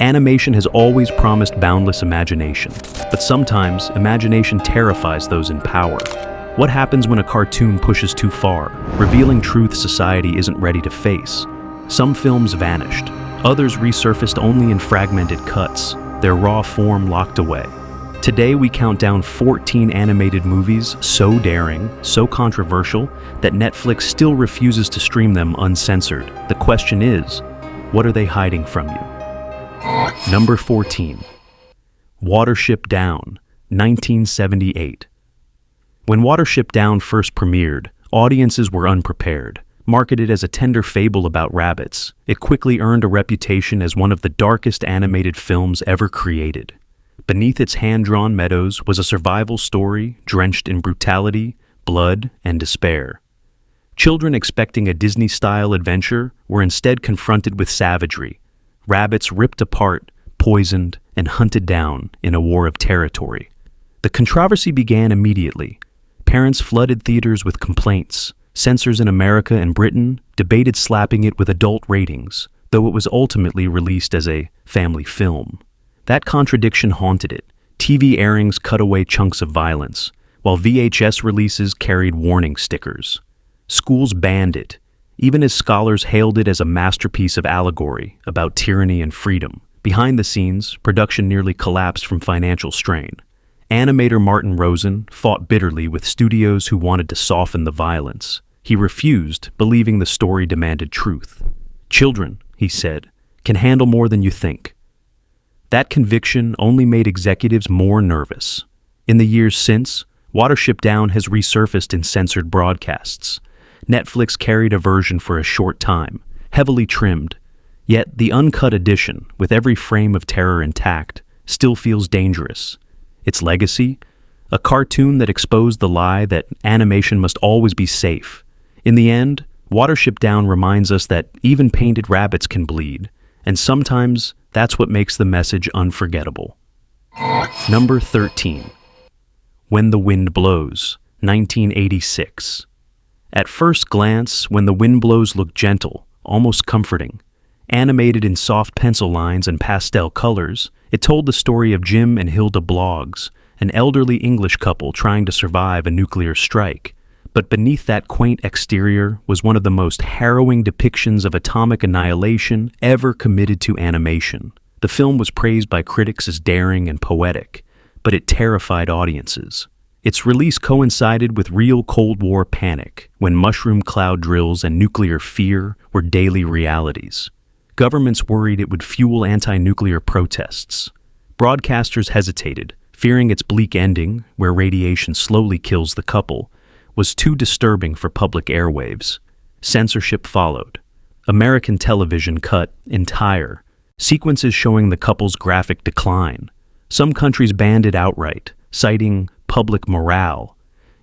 Animation has always promised boundless imagination, but sometimes imagination terrifies those in power. What happens when a cartoon pushes too far, revealing truths society isn't ready to face? Some films vanished, others resurfaced only in fragmented cuts, their raw form locked away. Today we count down 14 animated movies so daring, so controversial, that Netflix still refuses to stream them uncensored. The question is, what are they hiding from you? Number 14. Watership Down, 1978. When Watership Down first premiered, audiences were unprepared. Marketed as a tender fable about rabbits, it quickly earned a reputation as one of the darkest animated films ever created. Beneath its hand-drawn meadows was a survival story drenched in brutality, blood, and despair. Children expecting a Disney-style adventure were instead confronted with savagery. Rabbits ripped apart, poisoned, and hunted down in a war of territory. The controversy began immediately. Parents flooded theaters with complaints. Censors in America and Britain debated slapping it with adult ratings, though it was ultimately released as a family film. That contradiction haunted it. TV airings cut away chunks of violence, while VHS releases carried warning stickers. Schools banned it, even as scholars hailed it as a masterpiece of allegory about tyranny and freedom. Behind the scenes, production nearly collapsed from financial strain. Animator Martin Rosen fought bitterly with studios who wanted to soften the violence. He refused, believing the story demanded truth. "Children," he said, "can handle more than you think." That conviction only made executives more nervous. In the years since, Watership Down has resurfaced in censored broadcasts. Netflix carried a version for a short time, heavily trimmed. Yet the uncut edition, with every frame of terror intact, still feels dangerous. Its legacy? A cartoon that exposed the lie that animation must always be safe. In the end, Watership Down reminds us that even painted rabbits can bleed, and sometimes that's what makes the message unforgettable. Number 13. When the Wind Blows, 1986. At first glance, When the Wind Blows looked gentle, almost comforting. Animated in soft pencil lines and pastel colors, it told the story of Jim and Hilda Bloggs, an elderly English couple trying to survive a nuclear strike. But beneath that quaint exterior was one of the most harrowing depictions of atomic annihilation ever committed to animation. The film was praised by critics as daring and poetic, but it terrified audiences. Its release coincided with real Cold War panic, when mushroom cloud drills and nuclear fear were daily realities. Governments worried it would fuel anti-nuclear protests. Broadcasters hesitated, fearing its bleak ending, where radiation slowly kills the couple, was too disturbing for public airwaves. Censorship followed. American television cut entire sequences showing the couple's graphic decline. Some countries banned it outright, citing public morale.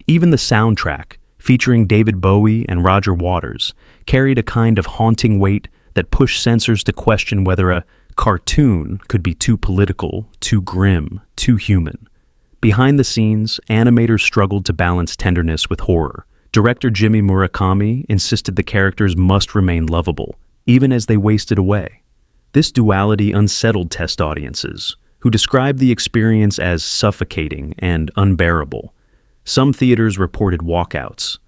Even the soundtrack, featuring David Bowie and Roger Waters, carried a kind of haunting weight that pushed censors to question whether a cartoon could be too political, too grim, too human. Behind the scenes, animators struggled to balance tenderness with horror. Director Jimmy Murakami insisted the characters must remain lovable, even as they wasted away. This duality unsettled test audiences, who described the experience as suffocating and unbearable. Some theaters reported walkouts.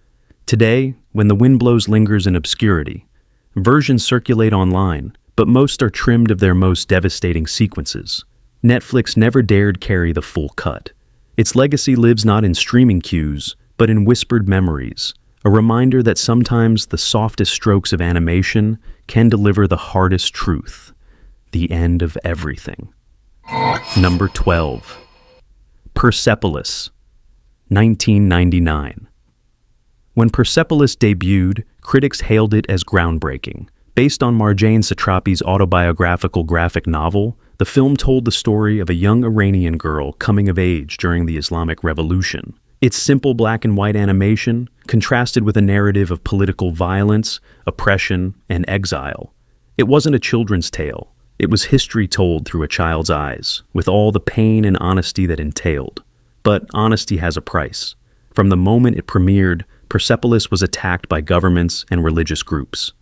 Today, When the Wind Blows lingers in obscurity. Versions circulate online, but most are trimmed of their most devastating sequences. Netflix never dared carry the full cut. Its legacy lives not in streaming queues, but in whispered memories, a reminder that sometimes the softest strokes of animation can deliver the hardest truth, the end of everything. Number 12. Persepolis, 1999. When Persepolis debuted, critics hailed it as groundbreaking. Based on Marjane Satrapi's autobiographical graphic novel, the film told the story of a young Iranian girl coming of age during the Islamic Revolution. Its simple black and white animation contrasted with a narrative of political violence, oppression, and exile. It wasn't a children's tale. It was history told through a child's eyes, with all the pain and honesty that entailed. But honesty has a price. From the moment it premiered, Persepolis was attacked by governments and religious groups.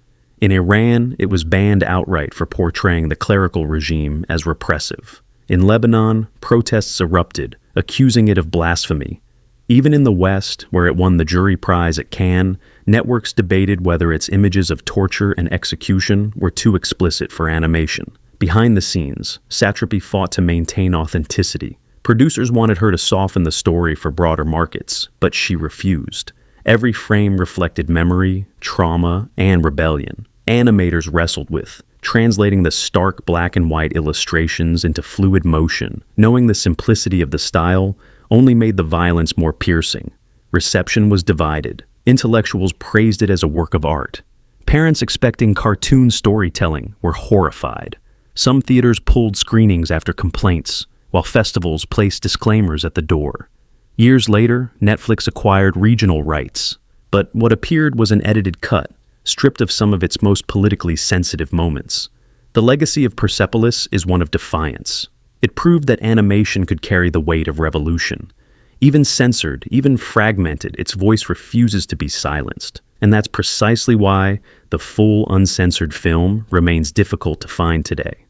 In Iran, it was banned outright for portraying the clerical regime as repressive. In Lebanon, protests erupted, accusing it of blasphemy. Even in the West, where it won the jury prize at Cannes, networks debated whether its images of torture and execution were too explicit for animation. Behind the scenes, Satrapi fought to maintain authenticity. Producers wanted her to soften the story for broader markets, but she refused. Every frame reflected memory, trauma, and rebellion. Animators wrestled with, translating the stark black and white illustrations into fluid motion, knowing the simplicity of the style only made the violence more piercing. Reception was divided. Intellectuals praised it as a work of art. Parents expecting cartoon storytelling were horrified. Some theaters pulled screenings after complaints, while festivals placed disclaimers at the door. Years later, Netflix acquired regional rights, but what appeared was an edited cut, stripped of some of its most politically sensitive moments. The legacy of Persepolis is one of defiance. It proved that animation could carry the weight of revolution. Even censored, even fragmented, its voice refuses to be silenced. And that's precisely why the full uncensored film remains difficult to find today.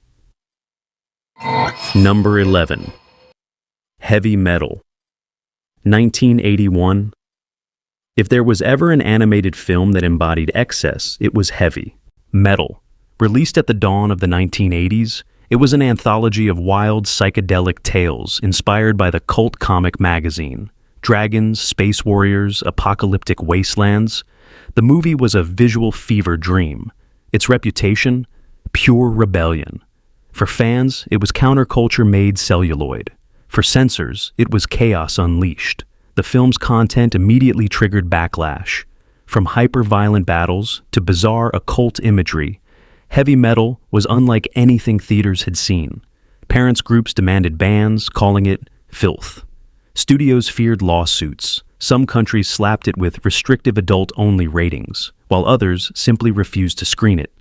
Number 11. Heavy Metal. 1981. If there was ever an animated film that embodied excess, it was Heavy Metal. Released at the dawn of the 1980s, it was an anthology of wild psychedelic tales inspired by the cult comic magazine. Dragons, space warriors, apocalyptic wastelands. The movie was a visual fever dream. Its reputation? Pure rebellion. For fans, it was counterculture-made celluloid. For censors, it was chaos unleashed. The film's content immediately triggered backlash. From hyper-violent battles to bizarre occult imagery, Heavy Metal was unlike anything theaters had seen. Parents' groups demanded bans, calling it filth. Studios feared lawsuits. Some countries slapped it with restrictive adult-only ratings, while others simply refused to screen it.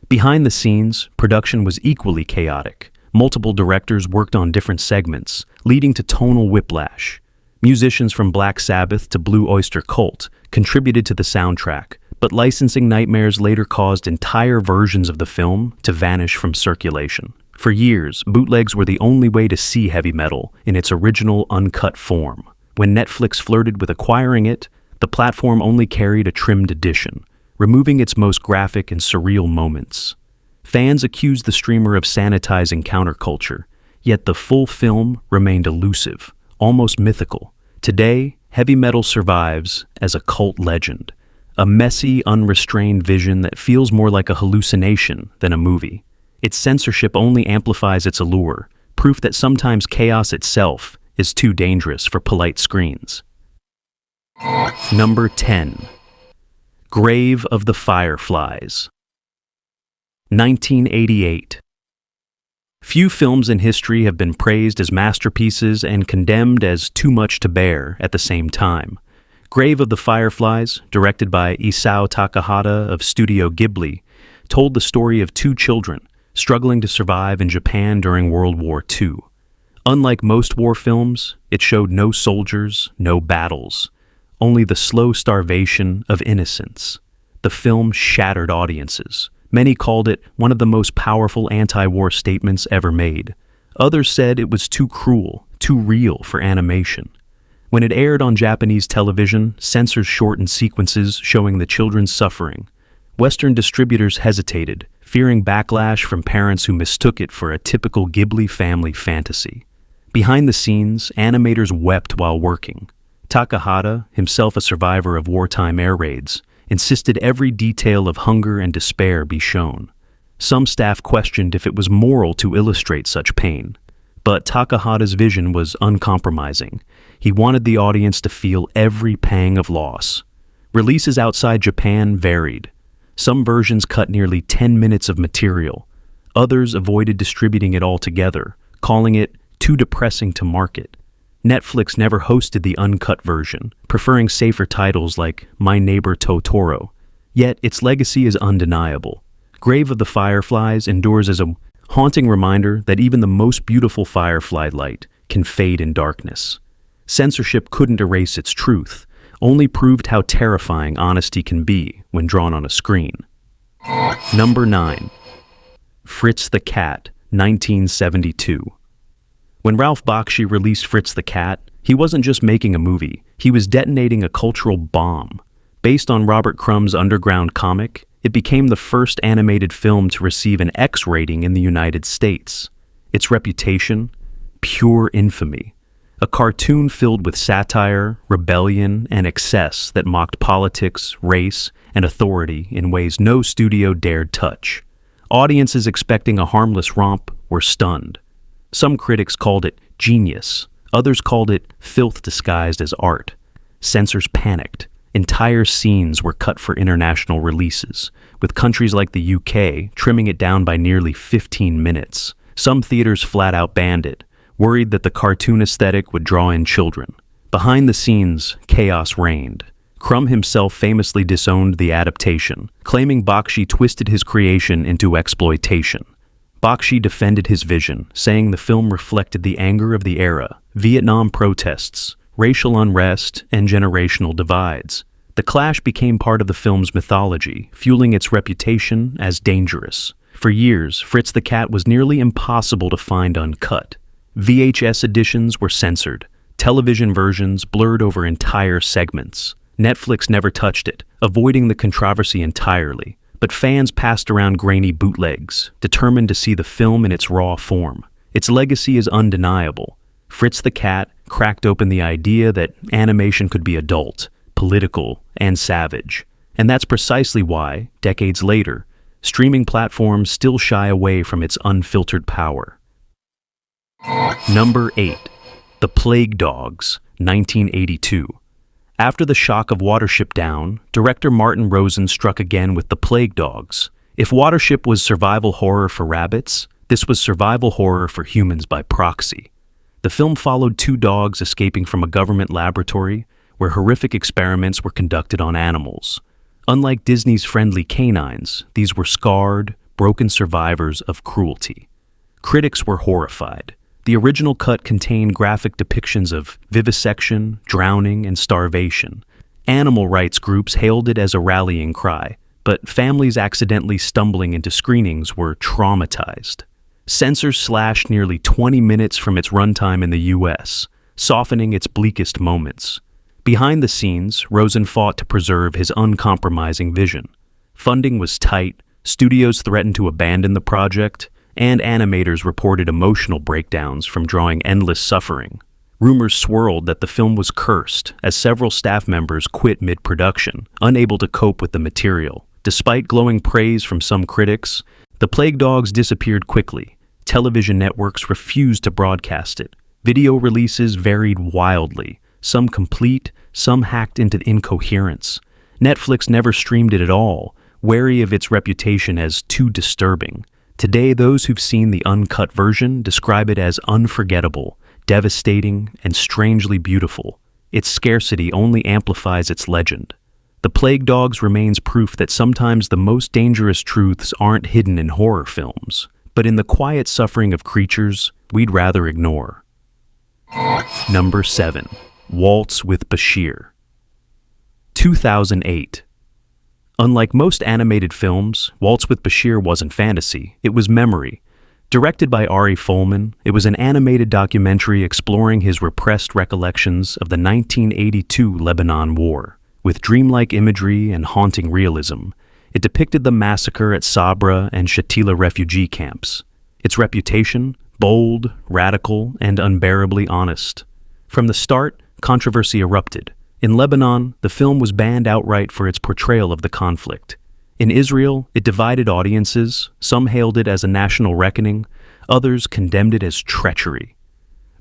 Behind the scenes, production was equally chaotic. Multiple directors worked on different segments, leading to tonal whiplash. Musicians from Black Sabbath to Blue Oyster Cult contributed to the soundtrack, but licensing nightmares later caused entire versions of the film to vanish from circulation. For years, bootlegs were the only way to see Heavy Metal in its original uncut form. When Netflix flirted with acquiring it, the platform only carried a trimmed edition, removing its most graphic and surreal moments. Fans accused the streamer of sanitizing counterculture, yet the full film remained elusive, almost mythical. Today, Heavy Metal survives as a cult legend, a messy, unrestrained vision that feels more like a hallucination than a movie. Its censorship only amplifies its allure, proof that sometimes chaos itself is too dangerous for polite screens. Number 10. Grave of the Fireflies. 1988. Few films in history have been praised as masterpieces and condemned as too much to bear at the same time. Grave of the Fireflies, directed by Isao Takahata of Studio Ghibli, told the story of two children struggling to survive in Japan during World War II. Unlike most war films, it showed no soldiers, no battles, only the slow starvation of innocence. The film shattered audiences. Many called it one of the most powerful anti-war statements ever made. Others said it was too cruel, too real for animation. When it aired on Japanese television, censors shortened sequences showing the children's suffering. Western distributors hesitated, fearing backlash from parents who mistook it for a typical Ghibli family fantasy. Behind the scenes, animators wept while working. Takahata, himself a survivor of wartime air raids, insisted every detail of hunger and despair be shown. Some staff questioned if it was moral to illustrate such pain. But Takahata's vision was uncompromising. He wanted the audience to feel every pang of loss. Releases outside Japan varied. Some versions cut nearly 10 minutes of material. Others avoided distributing it altogether, calling it too depressing to market. Netflix never hosted the uncut version, preferring safer titles like My Neighbor Totoro. Yet its legacy is undeniable. Grave of the Fireflies endures as a haunting reminder that even the most beautiful firefly light can fade in darkness. Censorship couldn't erase its truth, only proved how terrifying honesty can be when drawn on a screen. Number 9. Fritz the Cat, 1972. When Ralph Bakshi released Fritz the Cat, he wasn't just making a movie, he was detonating a cultural bomb. Based on Robert Crumb's underground comic, it became the first animated film to receive an X rating in the United States. Its reputation? Pure infamy. A cartoon filled with satire, rebellion, and excess that mocked politics, race, and authority in ways no studio dared touch. Audiences expecting a harmless romp were stunned. Some critics called it genius. Others called it filth disguised as art. Censors panicked. Entire scenes were cut for international releases, with countries like the UK trimming it down by nearly 15 minutes. Some theaters flat out banned it, worried that the cartoon aesthetic would draw in children. Behind the scenes, chaos reigned. Crumb himself famously disowned the adaptation, claiming Bakshi twisted his creation into exploitation. Bakshi defended his vision, saying the film reflected the anger of the era, Vietnam protests, racial unrest, and generational divides. The clash became part of the film's mythology, fueling its reputation as dangerous. For years, Fritz the Cat was nearly impossible to find uncut. VHS editions were censored. Television versions blurred over entire segments. Netflix never touched it, avoiding the controversy entirely. But fans passed around grainy bootlegs, determined to see the film in its raw form. Its legacy is undeniable. Fritz the Cat cracked open the idea that animation could be adult, political, and savage. And that's precisely why, decades later, streaming platforms still shy away from its unfiltered power. Number 8. The Plague Dogs, 1982. After the shock of Watership Down, director Martin Rosen struck again with The Plague Dogs. If Watership was survival horror for rabbits, this was survival horror for humans by proxy. The film followed two dogs escaping from a government laboratory where horrific experiments were conducted on animals. Unlike Disney's friendly canines, these were scarred, broken survivors of cruelty. Critics were horrified. The original cut contained graphic depictions of vivisection, drowning, and starvation. Animal rights groups hailed it as a rallying cry, but families accidentally stumbling into screenings were traumatized. Censors slashed nearly 20 minutes from its runtime in the US, softening its bleakest moments. Behind the scenes, Rosen fought to preserve his uncompromising vision. Funding was tight, studios threatened to abandon the project, and animators reported emotional breakdowns from drawing endless suffering. Rumors swirled that the film was cursed, as several staff members quit mid-production, unable to cope with the material. Despite glowing praise from some critics, The Plague Dogs disappeared quickly. Television networks refused to broadcast it. Video releases varied wildly, some complete, some hacked into incoherence. Netflix never streamed it at all, wary of its reputation as too disturbing. Today, those who've seen the uncut version describe it as unforgettable, devastating, and strangely beautiful. Its scarcity only amplifies its legend. The Plague Dogs remains proof that sometimes the most dangerous truths aren't hidden in horror films, but in the quiet suffering of creatures we'd rather ignore. Number 7. Waltz with Bashir. 2008. Unlike most animated films, Waltz with Bashir wasn't fantasy, it was memory. Directed by Ari Folman, it was an animated documentary exploring his repressed recollections of the 1982 Lebanon War. With dreamlike imagery and haunting realism, it depicted the massacre at Sabra and Shatila refugee camps. Its reputation? Bold, radical, and unbearably honest. From the start, controversy erupted. In Lebanon, the film was banned outright for its portrayal of the conflict. In Israel, it divided audiences. Some hailed it as a national reckoning, others condemned it as treachery.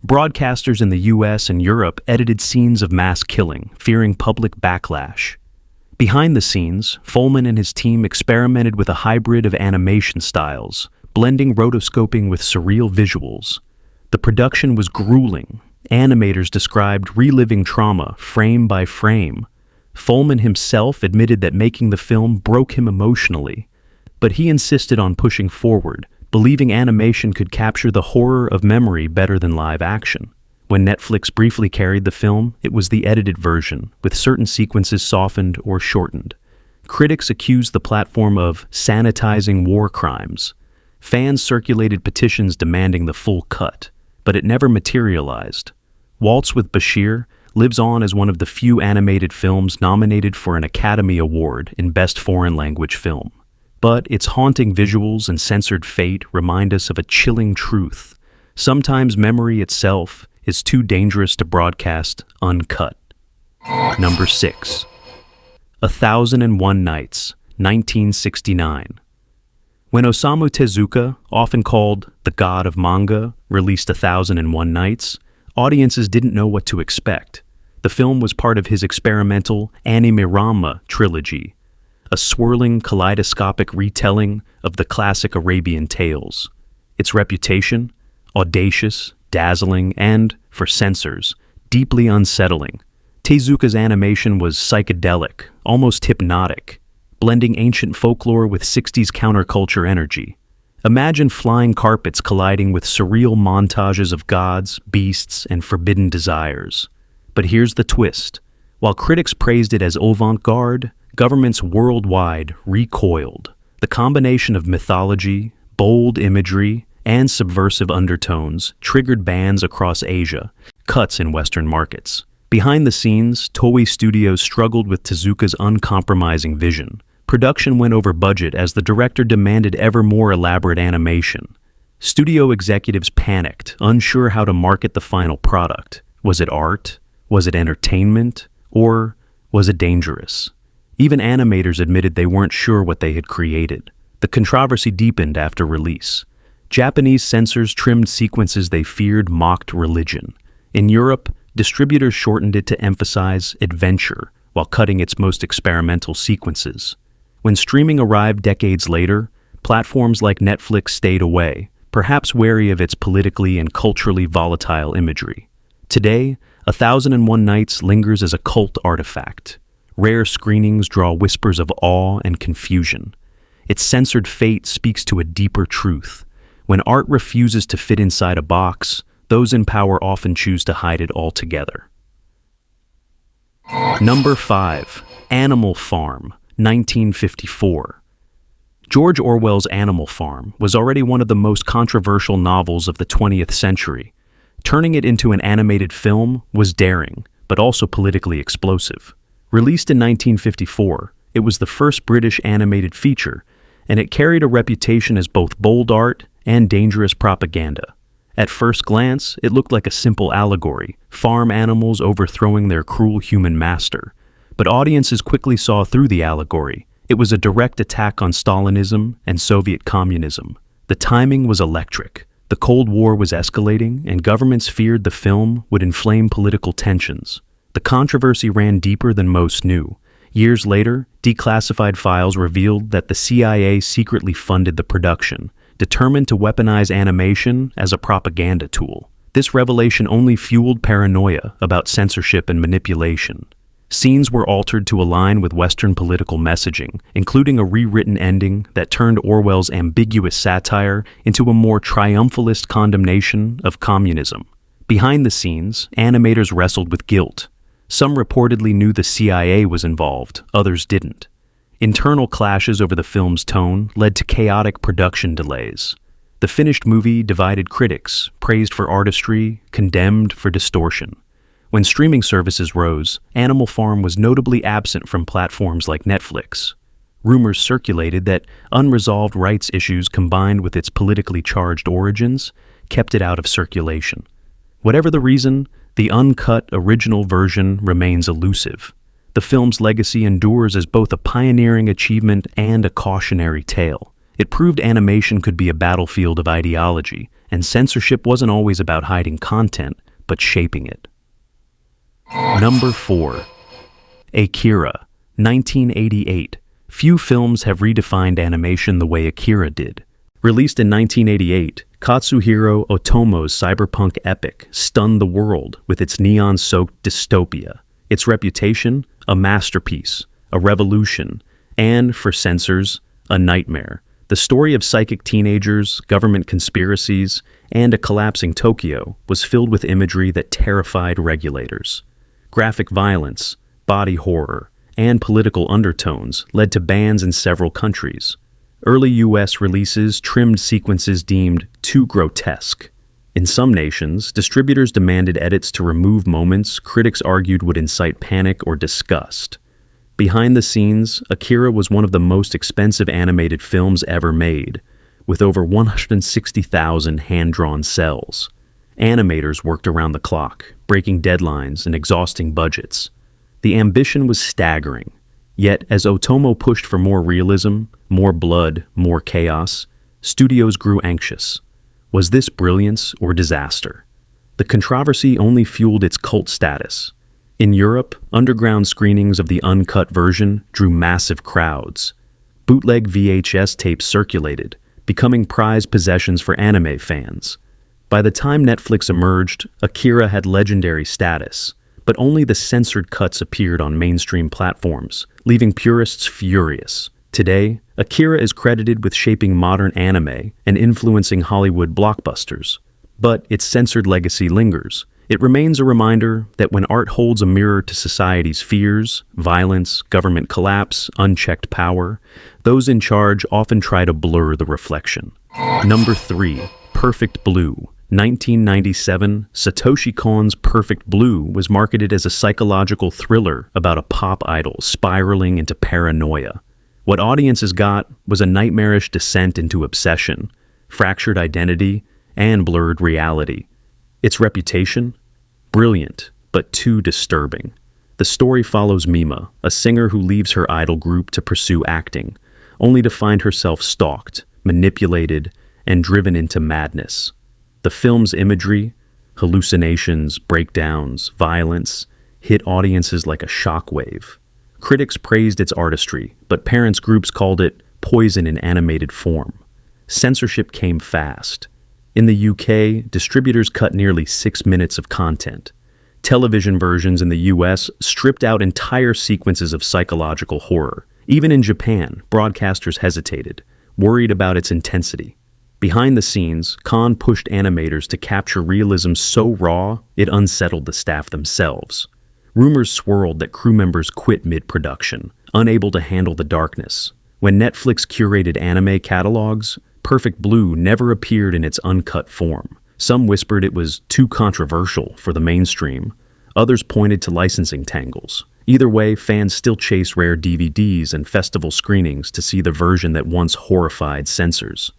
Broadcasters in the US and Europe edited scenes of mass killing, fearing public backlash. Behind the scenes, Folman and his team experimented with a hybrid of animation styles, blending rotoscoping with surreal visuals. The production was grueling. Animators described reliving trauma frame by frame. Folman himself admitted that making the film broke him emotionally, but he insisted on pushing forward, believing animation could capture the horror of memory better than live action. When Netflix briefly carried the film, it was the edited version, with certain sequences softened or shortened. Critics accused the platform of sanitizing war crimes. Fans circulated petitions demanding the full cut, but it never materialized. Waltz with Bashir lives on as one of the few animated films nominated for an Academy Award in Best Foreign Language Film. But its haunting visuals and censored fate remind us of a chilling truth. Sometimes memory itself is too dangerous to broadcast uncut. Number 6. 1001 Nights, 1969. When Osamu Tezuka, often called the god of manga, released 1001 Nights, audiences didn't know what to expect. The film was part of his experimental Anime-Rama trilogy, a swirling, kaleidoscopic retelling of the classic Arabian tales. Its reputation, audacious, dazzling, and, for censors, deeply unsettling. Tezuka's animation was psychedelic, almost hypnotic, blending ancient folklore with 60s counterculture energy. Imagine flying carpets colliding with surreal montages of gods, beasts, and forbidden desires. But here's the twist. While critics praised it as avant-garde, governments worldwide recoiled. The combination of mythology, bold imagery, and subversive undertones triggered bans across Asia, cuts in Western markets. Behind the scenes, Toei Studios struggled with Tezuka's uncompromising vision. Production went over budget as the director demanded ever more elaborate animation. Studio executives panicked, unsure how to market the final product. Was it art? Was it entertainment? Or was it dangerous? Even animators admitted they weren't sure what they had created. The controversy deepened after release. Japanese censors trimmed sequences they feared mocked religion. In Europe, distributors shortened it to emphasize adventure while cutting its most experimental sequences. When streaming arrived decades later, platforms like Netflix stayed away, perhaps wary of its politically and culturally volatile imagery. Today, 1001 Nights lingers as a cult artifact. Rare screenings draw whispers of awe and confusion. Its censored fate speaks to a deeper truth. When art refuses to fit inside a box, those in power often choose to hide it altogether. Number 5. Animal Farm, 1954. George Orwell's Animal Farm was already one of the most controversial novels of the 20th century. Turning it into an animated film was daring, but also politically explosive. Released in 1954, it was the first British animated feature, and it carried a reputation as both bold art and dangerous propaganda. At first glance, it looked like a simple allegory, farm animals overthrowing their cruel human master. But audiences quickly saw through the allegory. It was a direct attack on Stalinism and Soviet communism. The timing was electric. The Cold War was escalating, and governments feared the film would inflame political tensions. The controversy ran deeper than most knew. Years later, declassified files revealed that the CIA secretly funded the production, determined to weaponize animation as a propaganda tool. This revelation only fueled paranoia about censorship and manipulation. Scenes were altered to align with Western political messaging, including a rewritten ending that turned Orwell's ambiguous satire into a more triumphalist condemnation of communism. Behind the scenes, animators wrestled with guilt. Some reportedly knew the CIA was involved, others didn't. Internal clashes over the film's tone led to chaotic production delays. The finished movie divided critics, praised for artistry, condemned for distortion. When streaming services rose, Animal Farm was notably absent from platforms like Netflix. Rumors circulated that unresolved rights issues combined with its politically charged origins kept it out of circulation. Whatever the reason, the uncut original version remains elusive. The film's legacy endures as both a pioneering achievement and a cautionary tale. It proved animation could be a battlefield of ideology, and censorship wasn't always about hiding content, but shaping it. Number 4. Akira, 1988. Few films have redefined animation the way Akira did. Released in 1988, Katsuhiro Otomo's cyberpunk epic stunned the world with its neon-soaked dystopia. Its reputation, a masterpiece, a revolution, and, for censors, a nightmare. The story of psychic teenagers, government conspiracies, and a collapsing Tokyo was filled with imagery that terrified regulators. Graphic violence, body horror, and political undertones led to bans in several countries. Early US releases trimmed sequences deemed too grotesque. In some nations, distributors demanded edits to remove moments critics argued would incite panic or disgust. Behind the scenes, Akira was one of the most expensive animated films ever made, with over 160,000 hand-drawn cells. Animators worked around the clock, breaking deadlines and exhausting budgets. The ambition was staggering. Yet, as Otomo pushed for more realism, more blood, more chaos, studios grew anxious. Was this brilliance or disaster? The controversy only fueled its cult status. In Europe, underground screenings of the uncut version drew massive crowds. Bootleg VHS tapes circulated, becoming prized possessions for anime fans. By the time Netflix emerged, Akira had legendary status, but only the censored cuts appeared on mainstream platforms, leaving purists furious. Today, Akira is credited with shaping modern anime and influencing Hollywood blockbusters. But its censored legacy lingers. It remains a reminder that when art holds a mirror to society's fears, violence, government collapse, unchecked power, those in charge often try to blur the reflection. Number 3. Perfect Blue. 1997, Satoshi Kon's Perfect Blue was marketed as a psychological thriller about a pop idol spiraling into paranoia. What audiences got was a nightmarish descent into obsession, fractured identity, and blurred reality. Its reputation? Brilliant, but too disturbing. The story follows Mima, a singer who leaves her idol group to pursue acting, only to find herself stalked, manipulated, and driven into madness. The film's imagery, hallucinations, breakdowns, violence, hit audiences like a shockwave. Critics praised its artistry, but parents' groups called it poison in animated form. Censorship came fast. In the UK, distributors cut nearly 6 minutes of content. Television versions in the US stripped out entire sequences of psychological horror. Even in Japan, broadcasters hesitated, worried about its intensity. Behind the scenes, Kon pushed animators to capture realism so raw, it unsettled the staff themselves. Rumors swirled that crew members quit mid-production, unable to handle the darkness. When Netflix curated anime catalogs, Perfect Blue never appeared in its uncut form. Some whispered it was too controversial for the mainstream. Others pointed to licensing tangles. Either way, fans still chase rare DVDs and festival screenings to see the version that once horrified censors.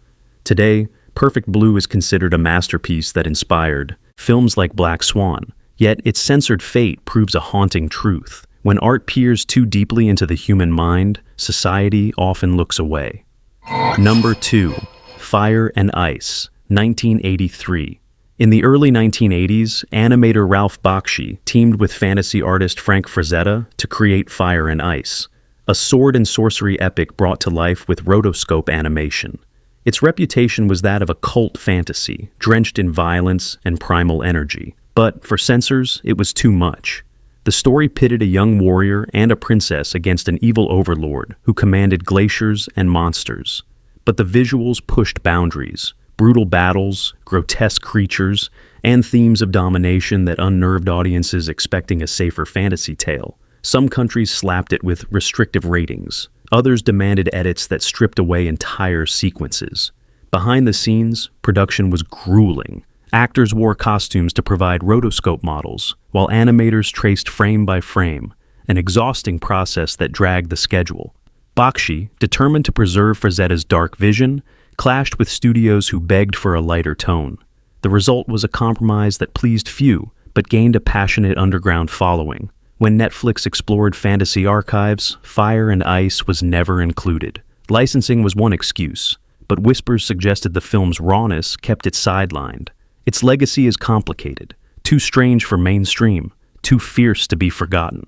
Today, Perfect Blue is considered a masterpiece that inspired films like Black Swan, yet its censored fate proves a haunting truth. When art peers too deeply into the human mind, society often looks away. Number 2. Fire and Ice, 1983. In the early 1980s, animator Ralph Bakshi teamed with fantasy artist Frank Frazetta to create Fire and Ice, a sword and sorcery epic brought to life with rotoscope animation. Its reputation was that of a cult fantasy, drenched in violence and primal energy. But for censors, it was too much. The story pitted a young warrior and a princess against an evil overlord who commanded glaciers and monsters. But the visuals pushed boundaries, brutal battles, grotesque creatures, and themes of domination that unnerved audiences expecting a safer fantasy tale. Some countries slapped it with restrictive ratings. Others demanded edits that stripped away entire sequences. Behind the scenes, production was grueling. Actors wore costumes to provide rotoscope models, while animators traced frame by frame, an exhausting process that dragged the schedule. Bakshi, determined to preserve Frazetta's dark vision, clashed with studios who begged for a lighter tone. The result was a compromise that pleased few, but gained a passionate underground following. When Netflix explored fantasy archives, Fire and Ice was never included. Licensing was one excuse, but whispers suggested the film's rawness kept it sidelined. Its legacy is complicated, too strange for mainstream, too fierce to be forgotten.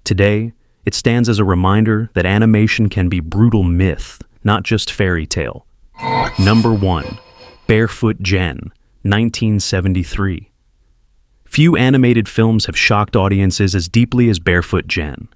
Today, it stands as a reminder that animation can be brutal myth, not just fairy tale. Number 1. Barefoot Gen, 1973. Few animated films have shocked audiences as deeply as Barefoot Gen.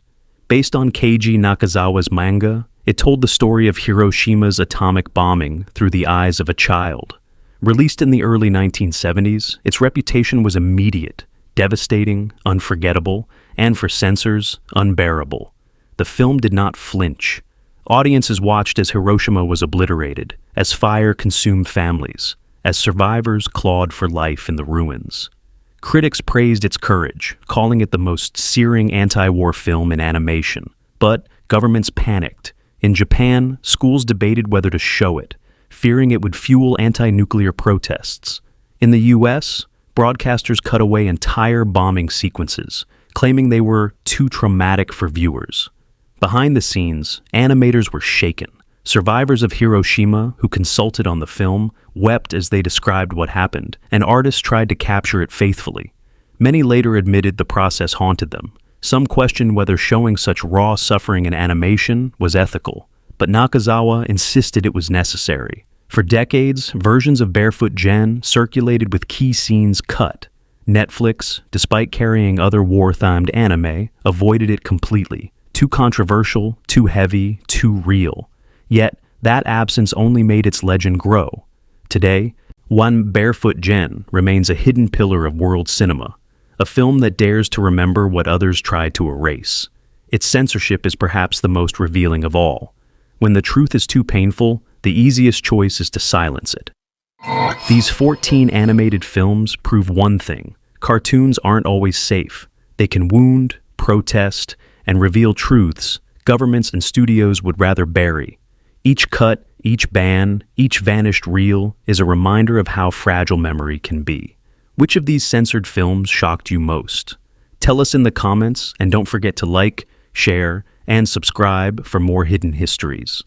Based on Keiji Nakazawa's manga, it told the story of Hiroshima's atomic bombing through the eyes of a child. Released in the early 1970s, its reputation was immediate, devastating, unforgettable, and for censors, unbearable. the film did not flinch. Audiences watched as Hiroshima was obliterated, as fire consumed families, as survivors clawed for life in the ruins. Critics praised its courage, calling it the most searing anti-war film in animation. But governments panicked. In Japan, schools debated whether to show it, fearing it would fuel anti-nuclear protests. In the US, broadcasters cut away entire bombing sequences, claiming they were too traumatic for viewers. Behind the scenes, animators were shaken. Survivors of Hiroshima who consulted on the film wept as they described what happened, and artists tried to capture it faithfully. Many later admitted the process haunted them. Some questioned whether showing such raw suffering in animation was ethical, but Nakazawa insisted it was necessary. For decades, versions of Barefoot Gen circulated with key scenes cut. Netflix, despite carrying other war-themed anime, avoided it completely. Too controversial, too heavy, too real. Yet, that absence only made its legend grow. Today, One Barefoot Gen remains a hidden pillar of world cinema, a film that dares to remember what others tried to erase. Its censorship is perhaps the most revealing of all. When the truth is too painful, the easiest choice is to silence it. These 14 animated films prove one thing: cartoons aren't always safe. They can wound, protest, and reveal truths governments and studios would rather bury. Each cut, each ban, each vanished reel is a reminder of how fragile memory can be. Which of these censored films shocked you most? Tell us in the comments, and don't forget to like, share, and subscribe for more hidden histories.